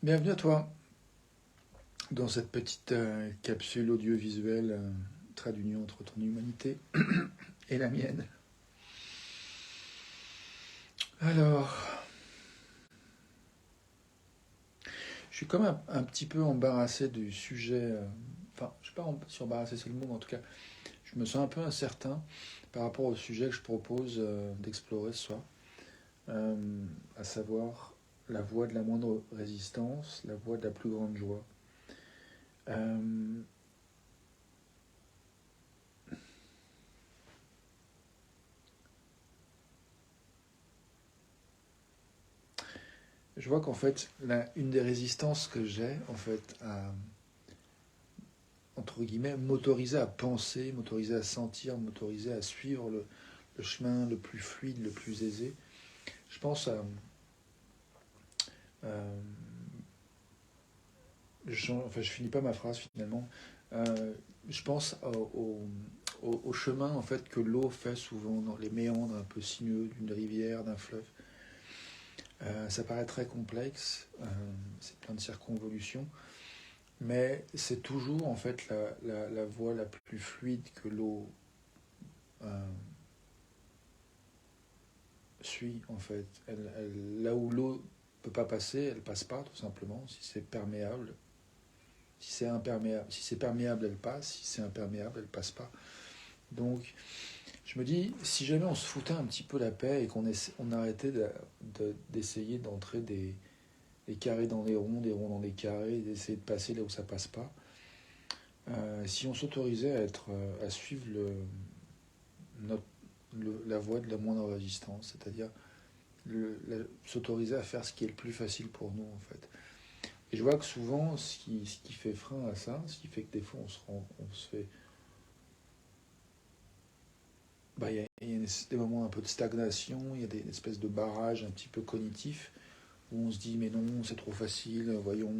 Bienvenue à toi dans cette petite capsule audiovisuelle, trait d'union entre ton humanité et la mienne. Alors, je suis comme un petit peu embarrassé du sujet. Enfin, je ne sais pas si embarrassé c'est le mot, mais en tout cas, je me sens un peu incertain par rapport au sujet que je propose d'explorer ce soir, euh, à savoir la voie de la moindre résistance, la voie de la plus grande joie. Euh, je vois qu'en fait, une des résistances que j'ai, en fait, à entre guillemets, m'autoriser à penser, m'autoriser à sentir, m'autoriser à suivre le chemin le plus fluide, le plus aisé. Je pense à... euh, je finis pas ma phrase finalement. Je pense au chemin en fait que l'eau fait souvent dans les méandres un peu sinueux d'une rivière, d'un fleuve. Ça paraît très complexe, c'est plein de circonvolutions, mais c'est toujours en fait la voie la plus fluide que l'eau euh, suit en fait. Là où l'eau peut pas passer, elle passe pas tout simplement. Si c'est perméable, si c'est perméable, elle passe. Si c'est imperméable, elle passe pas. Donc, je me dis, si jamais on se foutait un petit peu la paix et on arrêtait d'essayer d'entrer des carrés dans les ronds, des ronds dans les carrés, d'essayer de passer là où ça passe pas. Si on s'autorisait à suivre notre, la voie de la moindre résistance, c'est-à-dire s'autoriser à faire ce qui est le plus facile pour nous en fait. Et je vois que souvent ce qui fait frein à ça, ce qui fait que des fois on se fait... Bah, il y a des moments un peu de stagnation, il y a des espèces de barrages un petit peu cognitifs où on se dit mais non c'est trop facile, voyons.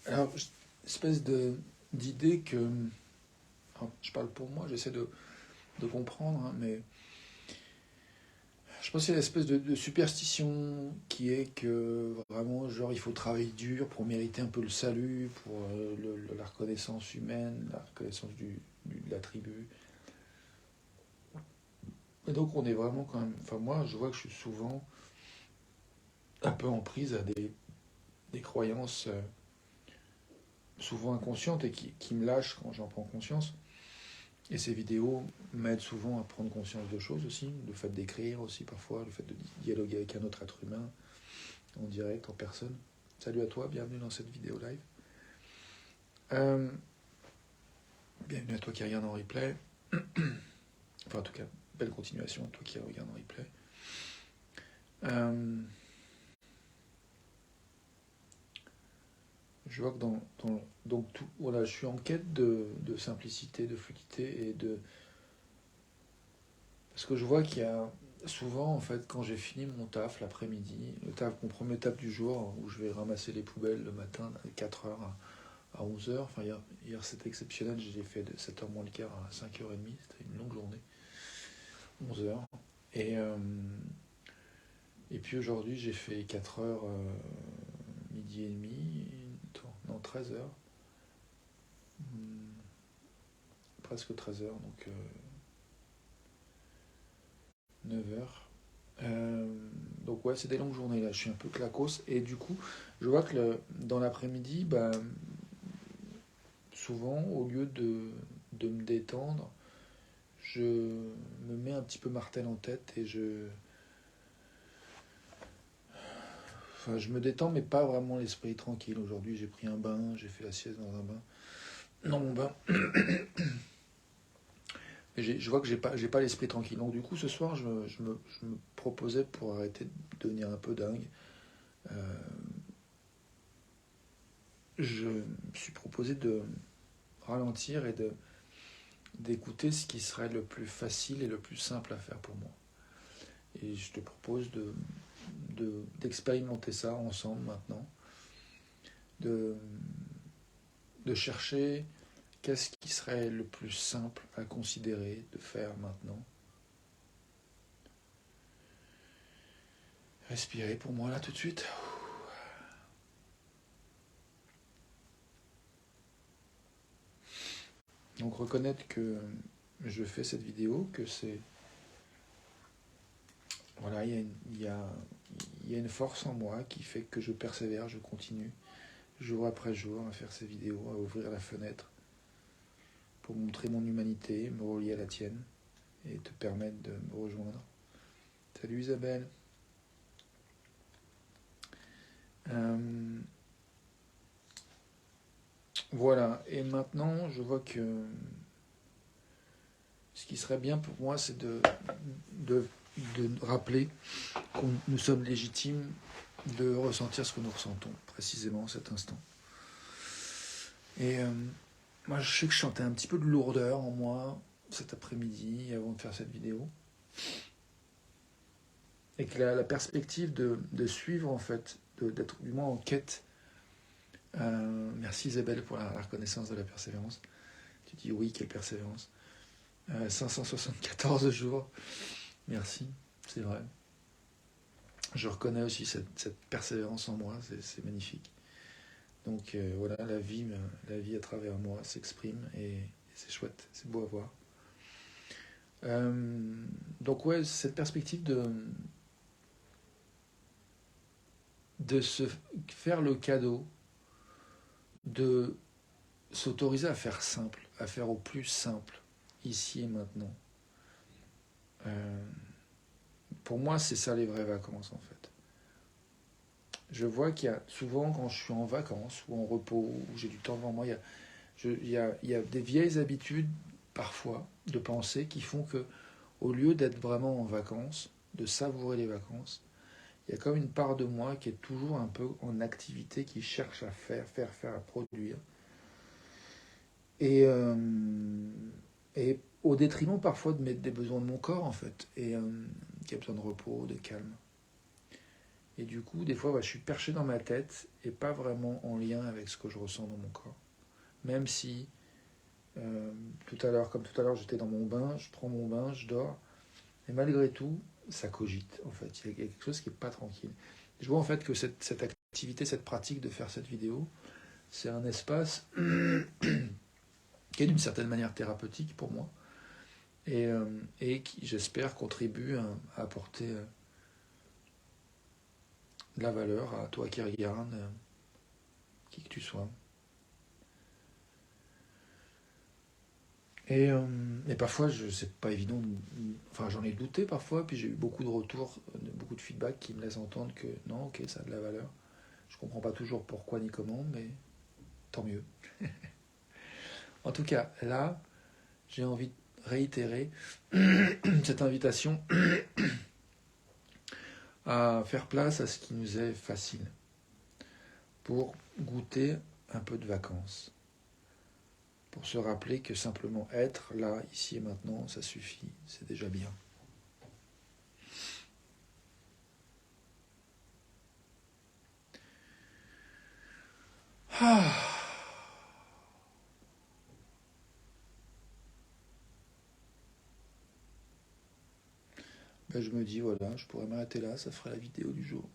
Alors espèce d'idée que... Alors, je parle pour moi, j'essaie de comprendre, hein, mais je pense qu'il y a une espèce de superstition qui est que vraiment, genre, il faut travailler dur pour mériter un peu le salut, pour la reconnaissance humaine, la reconnaissance de la tribu. Et donc, on est vraiment quand même. Enfin, moi, je vois que je suis souvent un peu en prise à des croyances souvent inconscientes et qui me lâchent quand j'en prends conscience. Et ces vidéos m'aident souvent à prendre conscience de choses aussi, le fait d'écrire aussi parfois, le fait de dialoguer avec un autre être humain en direct, en personne. Salut à toi, bienvenue dans cette vidéo live. Euh, Bienvenue à toi qui regarde en replay. Enfin, en tout cas, belle continuation à toi qui regarde en replay. Euh, je vois que donc tout, voilà, je suis en quête de simplicité, de fluidité et de... Parce que je vois qu'il y a souvent, en fait, quand j'ai fini mon taf l'après-midi, mon premier taf du jour, où je vais ramasser les poubelles le matin à 4h à 11h, enfin hier c'était exceptionnel, j'ai fait de 7h moins le quart à 5h30, c'était une longue journée, 11h. Et, euh, et puis aujourd'hui j'ai fait 4h, midi et demi, non 13h, presque 13h, donc 9h. Donc ouais, c'est des longues journées là, je suis un peu clacos. Et du coup, je vois que dans l'après-midi, bah, souvent, au lieu de me détendre, je me mets un petit peu martel en tête et enfin, je me détends, mais pas vraiment l'esprit tranquille. Aujourd'hui, j'ai pris un bain, j'ai fait la sieste dans un bain. Dans mon bain. Et je vois que j'ai pas l'esprit tranquille. Donc du coup, ce soir, je me proposais pour arrêter de devenir un peu dingue. Euh, je me suis proposé de ralentir et d'écouter ce qui serait le plus facile et le plus simple à faire pour moi. Et je te propose d'expérimenter ça ensemble maintenant, de, de chercher qu'est-ce qui serait le plus simple à considérer de faire maintenant. Respirez pour moi là tout de suite. Donc reconnaître que je fais cette vidéo, que c'est... Voilà, il y a une force en moi qui fait que je persévère, je continue, jour après jour, à faire ces vidéos, à ouvrir la fenêtre pour montrer mon humanité, me relier à la tienne et te permettre de me rejoindre. Salut Isabelle. Voilà, et maintenant je vois que ce qui serait bien pour moi, c'est de rappeler que nous sommes légitimes de ressentir ce que nous ressentons précisément à cet instant. Et moi, je sais que je sentais un petit peu de lourdeur en moi cet après-midi avant de faire cette vidéo. Et que la perspective de suivre, en fait, d'être du moins en quête. Merci Isabelle pour la reconnaissance de la persévérance. Tu dis oui, quelle persévérance. 574 jours. Merci, c'est vrai. Je reconnais aussi cette persévérance en moi, c'est magnifique. Donc voilà, la vie à travers moi s'exprime et c'est chouette, c'est beau à voir. Donc ouais, cette perspective de se faire le cadeau, de s'autoriser à faire simple, à faire au plus simple, ici et maintenant. Pour moi, c'est ça les vraies vacances en fait. Je vois qu'il y a souvent quand je suis en vacances ou en repos, ou j'ai du temps devant moi, il y a des vieilles habitudes parfois de pensée qui font que au lieu d'être vraiment en vacances, de savourer les vacances, il y a comme une part de moi qui est toujours un peu en activité, qui cherche à faire, à produire. Et, et au détriment parfois de mettre des besoins de mon corps en fait, et qui a besoin de repos, de calme. Et du coup, des fois, je suis perché dans ma tête et pas vraiment en lien avec ce que je ressens dans mon corps. Même si, comme tout à l'heure, j'étais dans mon bain, je prends mon bain, je dors, et malgré tout, ça cogite, en fait. Il y a quelque chose qui n'est pas tranquille. Je vois en fait que cette activité, cette pratique de faire cette vidéo, c'est un espace qui est d'une certaine manière thérapeutique pour moi, et qui, j'espère, contribue à apporter de la valeur à toi qui regarde, qui que tu sois. Et parfois, c'est pas évident. Enfin, j'en ai douté parfois, puis j'ai eu beaucoup de retours, beaucoup de feedback qui me laissent entendre que non, ok, ça a de la valeur. Je comprends pas toujours pourquoi ni comment, mais tant mieux. En tout cas, là, j'ai envie de réitérer cette invitation à faire place à ce qui nous est facile, pour goûter un peu de vacances, pour se rappeler que simplement être là, ici et maintenant, ça suffit, c'est déjà bien. Ah. Ben, je me dis, voilà, je pourrais m'arrêter là, ça ferait la vidéo du jour.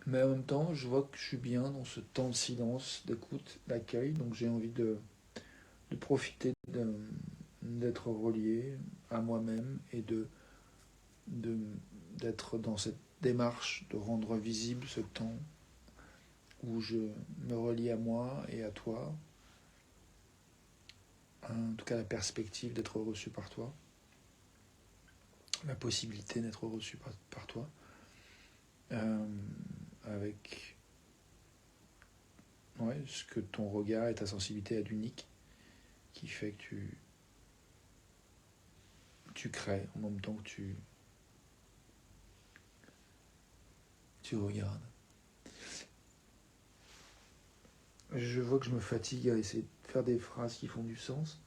Mais en même temps, je vois que je suis bien dans ce temps de silence, d'écoute, d'accueil, donc j'ai envie de profiter d'être relié à moi-même et de, d'être dans cette démarche de rendre visible ce temps où je me relie à moi et à toi, en tout cas la perspective d'être reçu par toi, la possibilité d'être reçu par toi, avec ce que ton regard et ta sensibilité a d'unique, qui fait que tu crées en même temps que tu regardes. Je vois que je me fatigue à essayer de faire des phrases qui font du sens.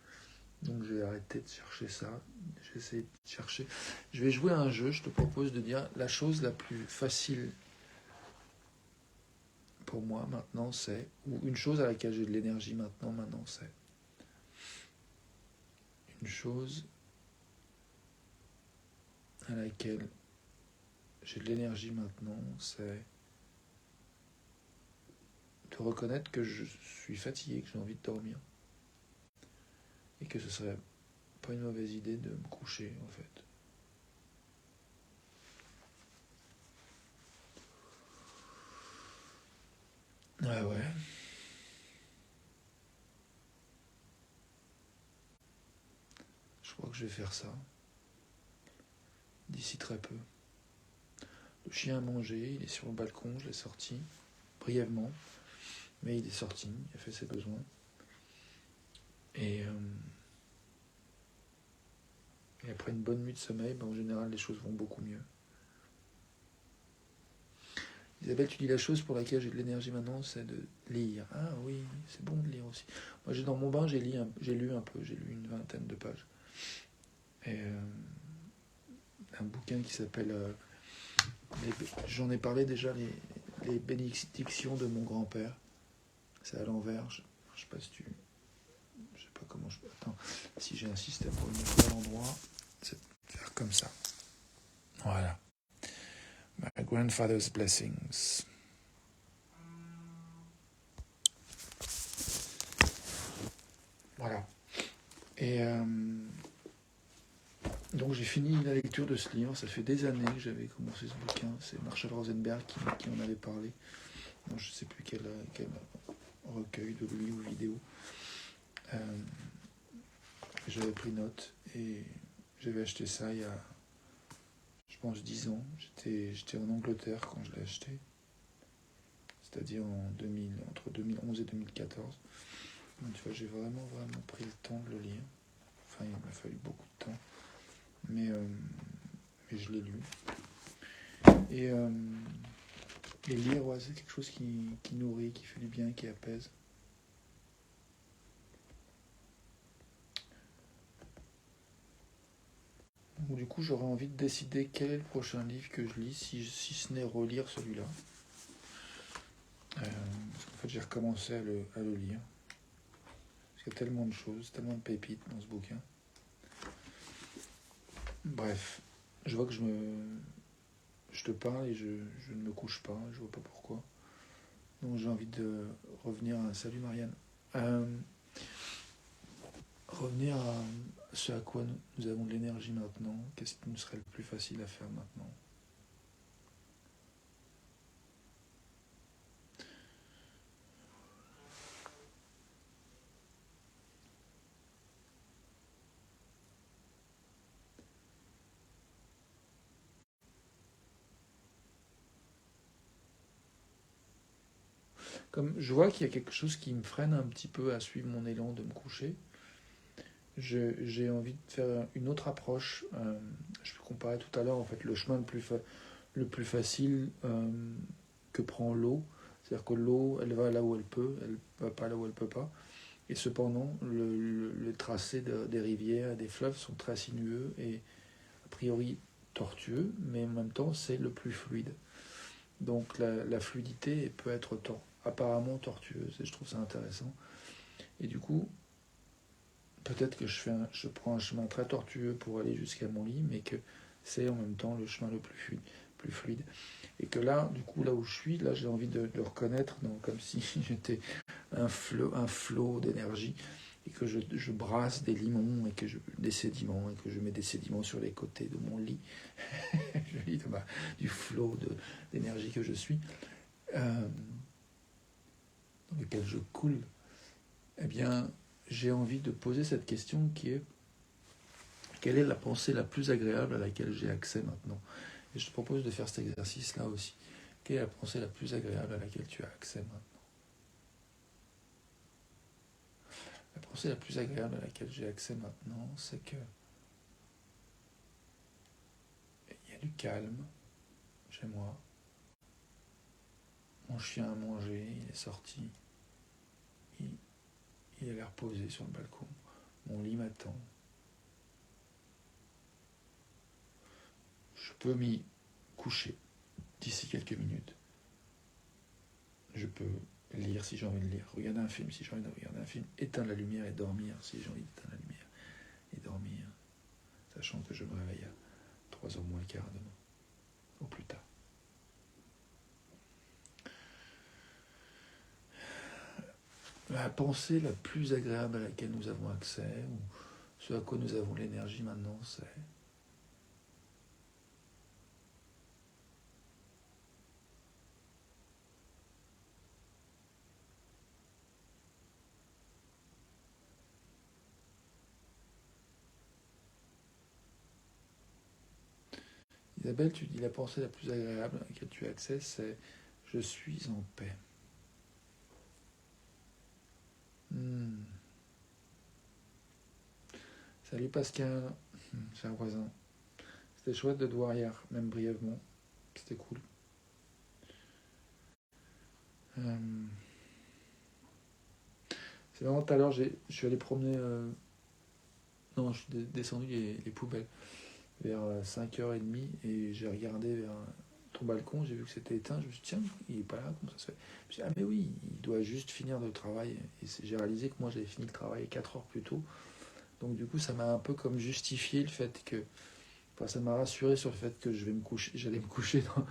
Donc je vais arrêter de chercher ça. Je vais essayer de chercher. Je vais jouer à un jeu. Je te propose de dire la chose la plus facile pour moi maintenant c'est, ou une chose à laquelle j'ai de l'énergie maintenant c'est. Une chose à laquelle j'ai de l'énergie maintenant, c'est de reconnaître que je suis fatigué, que j'ai envie de dormir. Et que ce serait pas une mauvaise idée de me coucher, en fait. Ouais. Je crois que je vais faire ça. D'ici très peu. Le chien a mangé, il est sur le balcon, je l'ai sorti. Brièvement. Mais il est sorti, il a fait ses besoins. Et après une bonne nuit de sommeil, en général, les choses vont beaucoup mieux. Isabelle, tu dis la chose pour laquelle j'ai de l'énergie maintenant, c'est de lire. Ah oui, c'est bon de lire aussi. Moi, dans mon bain, j'ai lu un peu, j'ai lu une 20aine de pages. Et un bouquin qui s'appelle... j'en ai parlé déjà, les bénédictions de mon grand-père. C'est à l'envers. Je sais pas si tu... Je sais pas comment je peux... Attends, si j'ai un système pour le mettre à l'endroit, c'est de faire comme ça. Voilà. My grandfather's blessings. Voilà. Et donc j'ai fini la lecture de ce livre. Ça fait des années que j'avais commencé ce bouquin. C'est Marshall Rosenberg qui en avait parlé. Non, je ne sais plus quel recueil de lui ou vidéo. J'avais pris note et j'avais acheté ça il y a, je pense, 10 ans. J'étais en Angleterre quand je l'ai acheté. C'est-à-dire entre 2011 et 2014. Donc, tu vois, j'ai vraiment pris le temps de le lire. Enfin, il m'a fallu beaucoup de temps. Mais je l'ai lu. Et lire, ouais, c'est quelque chose qui nourrit, qui fait du bien, qui apaise. Donc, du coup, j'aurais envie de décider quel est le prochain livre que je lis, si ce n'est relire celui-là. Parce qu'en fait, j'ai recommencé à le lire. Parce qu'il y a tellement de choses, tellement de pépites dans ce bouquin. Bref, je vois que je te parle et je ne me couche pas, je vois pas pourquoi. Donc j'ai envie de revenir à... Salut Marianne. Revenir à ce à quoi nous avons de l'énergie maintenant. Qu'est-ce qui nous serait le plus facile à faire maintenant? Comme je vois qu'il y a quelque chose qui me freine un petit peu à suivre mon élan de me coucher, j'ai envie de faire une autre approche. Je comparais tout à l'heure en fait le chemin le plus facile que prend l'eau. C'est-à-dire que l'eau, elle va là où elle peut, elle va pas là où elle peut pas. Et cependant, le tracé des rivières, des fleuves sont très sinueux et a priori tortueux, mais en même temps, c'est le plus fluide. Donc la fluidité peut être apparemment tortueuse, et je trouve ça intéressant. Et du coup, peut-être que je prends un chemin très tortueux pour aller jusqu'à mon lit, mais que c'est en même temps le chemin le plus fluide. Et que là, du coup, là où je suis, là, j'ai envie de le reconnaître, donc, comme si j'étais un flot d'énergie, et que je brasse des limons, des sédiments, et que je mets des sédiments sur les côtés de mon lit. Je lis du flot d'énergie que je suis, dans lequel je coule. Eh bien, j'ai envie de poser cette question qui est: quelle est la pensée la plus agréable à laquelle j'ai accès maintenant? Et je te propose de faire cet exercice-là aussi. Quelle est la pensée la plus agréable à laquelle tu as accès maintenant? La pensée la plus agréable à laquelle j'ai accès maintenant, c'est que il y a du calme chez moi. Mon chien a mangé, il est sorti. Il a l'air posé sur le balcon. Mon lit m'attend. Je peux m'y coucher d'ici quelques minutes. Je peux lire si j'ai envie de lire, regarder un film si j'ai envie de regarder un film, éteindre la lumière et dormir si j'ai envie d'éteindre la lumière et dormir, sachant que je me réveille à 3h moins le quart demain. Au plus tard. La pensée la plus agréable à laquelle nous avons accès, ou ce à quoi nous avons l'énergie maintenant, c'est Isabelle, tu dis la pensée la plus agréable à laquelle tu as accès, c'est je suis en paix. Hmm. Salut Pascal, c'est un voisin. C'était chouette de te voir hier, même brièvement. C'était cool. Euh, C'est vraiment tout à l'heure, je suis allé promener. Non, je suis descendu les poubelles vers 5h30 et j'ai regardé vers ton balcon, j'ai vu que c'était éteint. Je me suis dit, tiens, il est pas là, comment ça se fait? Je me suis dit, ah, mais oui, il doit juste finir le travail. Et j'ai réalisé que moi, j'avais fini le travail 4 heures plus tôt. Donc, du coup, ça m'a un peu comme justifié le fait que. Enfin, ça m'a rassuré sur le fait que j'allais me coucher dans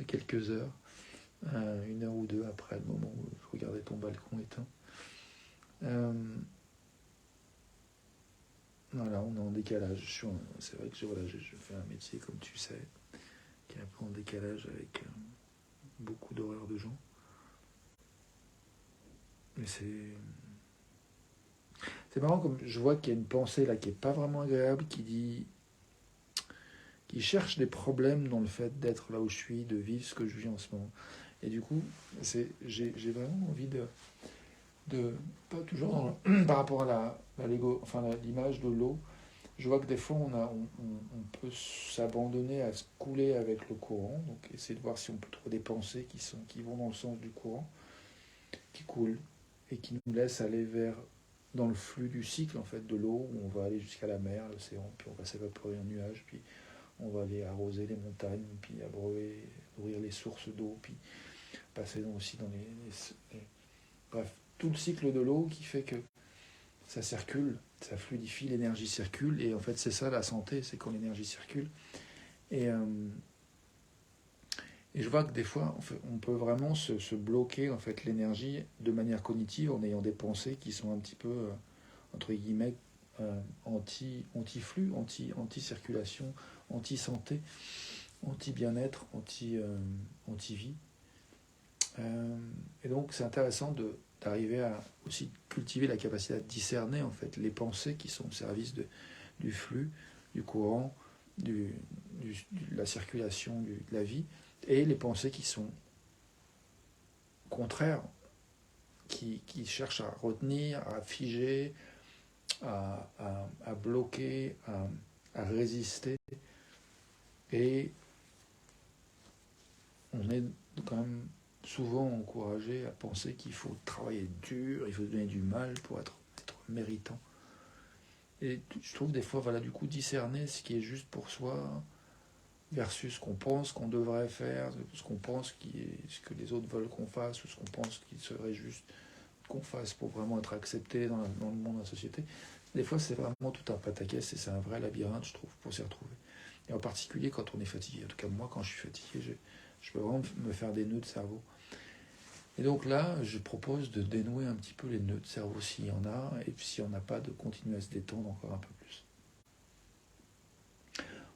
quelques heures, 1 heure ou deux après le moment où je regardais ton balcon éteint. Euh, voilà, on est en décalage. C'est vrai que je fais un métier, comme tu sais, qui est un peu en décalage avec beaucoup d'horaires de gens. Mais c'est marrant, comme je vois qu'il y a une pensée là qui est pas vraiment agréable, qui cherche des problèmes dans le fait d'être là où je suis, de vivre ce que je vis en ce moment. Et du coup, j'ai vraiment envie pas toujours par rapport à l'image de l'eau. Je vois que des fois, on peut s'abandonner à se couler avec le courant, donc essayer de voir si on peut trouver des pensées qui vont dans le sens du courant, qui coulent, et qui nous laissent aller dans le flux du cycle en fait, de l'eau, où on va aller jusqu'à la mer, l'océan, puis on va s'évaporer en nuages, puis on va aller arroser les montagnes, puis nourrir les sources d'eau, puis passer aussi dans bref, tout le cycle de l'eau qui fait que ça circule, ça fluidifie, l'énergie circule, et en fait c'est ça la santé, c'est quand l'énergie circule. Et, euh, et je vois que des fois, on peut vraiment se bloquer en fait l'énergie de manière cognitive en ayant des pensées qui sont un petit peu, entre guillemets, anti-flux, anti-circulation, anti-santé, anti-bien-être, anti-vie. Et donc c'est intéressant d'arriver à aussi cultiver la capacité à discerner en fait les pensées qui sont au service du flux, du courant, de la circulation de la vie, et les pensées qui sont contraires, qui cherchent à retenir, à figer, à bloquer, à résister. Et on est quand même souvent encouragé à penser qu'il faut travailler dur, il faut se donner du mal pour être méritant. Et je trouve des fois, voilà, du coup, discerner ce qui est juste pour soi versus ce qu'on pense qu'on devrait faire, ce qu'on pense ce que les autres veulent qu'on fasse, ou ce qu'on pense qu'il serait juste qu'on fasse pour vraiment être accepté dans le monde, dans la société. Des fois, c'est vraiment tout un pataquès et c'est un vrai labyrinthe, je trouve, pour s'y retrouver. Et en particulier quand on est fatigué. En tout cas, moi, quand je suis fatigué, je peux vraiment me faire des nœuds de cerveau. Et donc là, je propose de dénouer un petit peu les nœuds de cerveau s'il y en a, et puis s'il n'y en a pas, de continuer à se détendre encore un peu plus.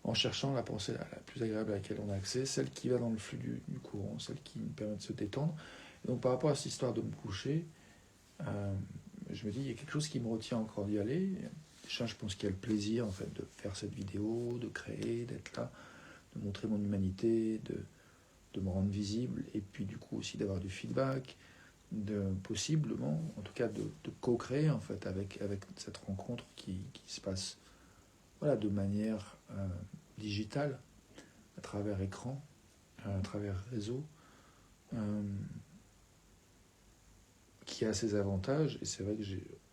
En cherchant la pensée la plus agréable à laquelle on a accès, celle qui va dans le flux du courant, celle qui nous permet de se détendre. Et donc par rapport à cette histoire de me coucher, je me dis, il y a quelque chose qui me retient encore d'y aller. Déjà, je pense qu'il y a le plaisir en fait, de faire cette vidéo, de créer, d'être là, de montrer mon humanité, de me rendre visible, et puis du coup aussi d'avoir du feedback, possiblement, en tout cas de co-créer en fait avec cette rencontre qui se passe voilà, de manière digitale, à travers écran, à travers réseau, qui a ses avantages. Et c'est vrai que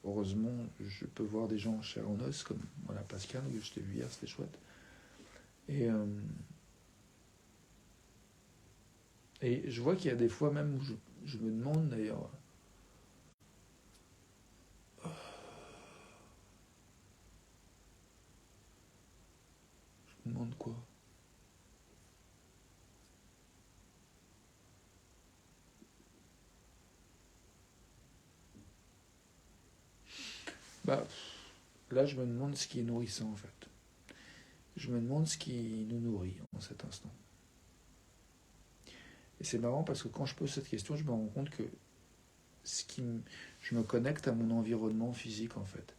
heureusement, je peux voir des gens chair en os, comme voilà, Pascal, que je t'ai vu hier, c'était chouette. Et je vois qu'il y a des fois même où je me demande d'ailleurs, je me demande quoi? Bah, là, je me demande ce qui est nourrissant, en fait. Je me demande ce qui nous nourrit en cet instant. Et c'est marrant parce que quand je pose cette question, je me rends compte que je me connecte à mon environnement physique, en fait.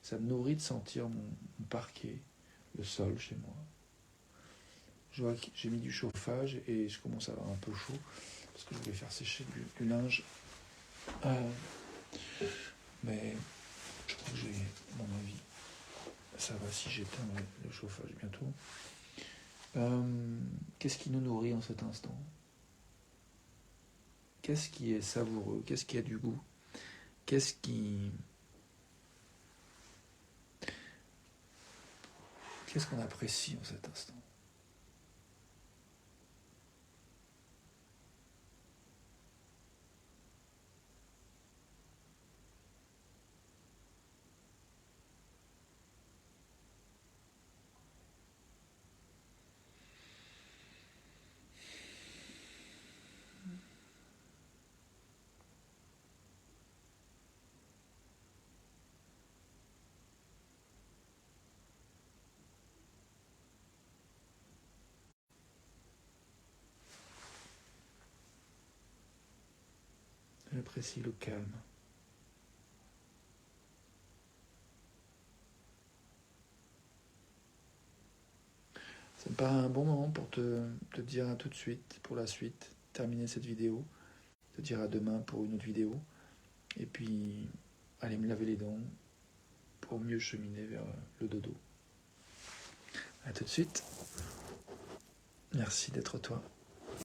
Ça me nourrit de sentir mon parquet, le sol chez moi. Je vois que j'ai mis du chauffage et je commence à avoir un peu chaud parce que je voulais faire sécher du linge. Mais je crois que j'ai, à mon avis, ça va si j'éteins le chauffage bientôt. Qu'est-ce qui nous nourrit en cet instant? Qu'est-ce qui est savoureux? Qu'est-ce qui a du goût? Qu'est-ce qu'on apprécie en cet instant? J'apprécie le calme. Ça me paraît un bon moment pour te dire à tout de suite, pour la suite, terminer cette vidéo, te dire à demain pour une autre vidéo, et puis aller me laver les dents pour mieux cheminer vers le dodo. À tout de suite. Merci d'être toi.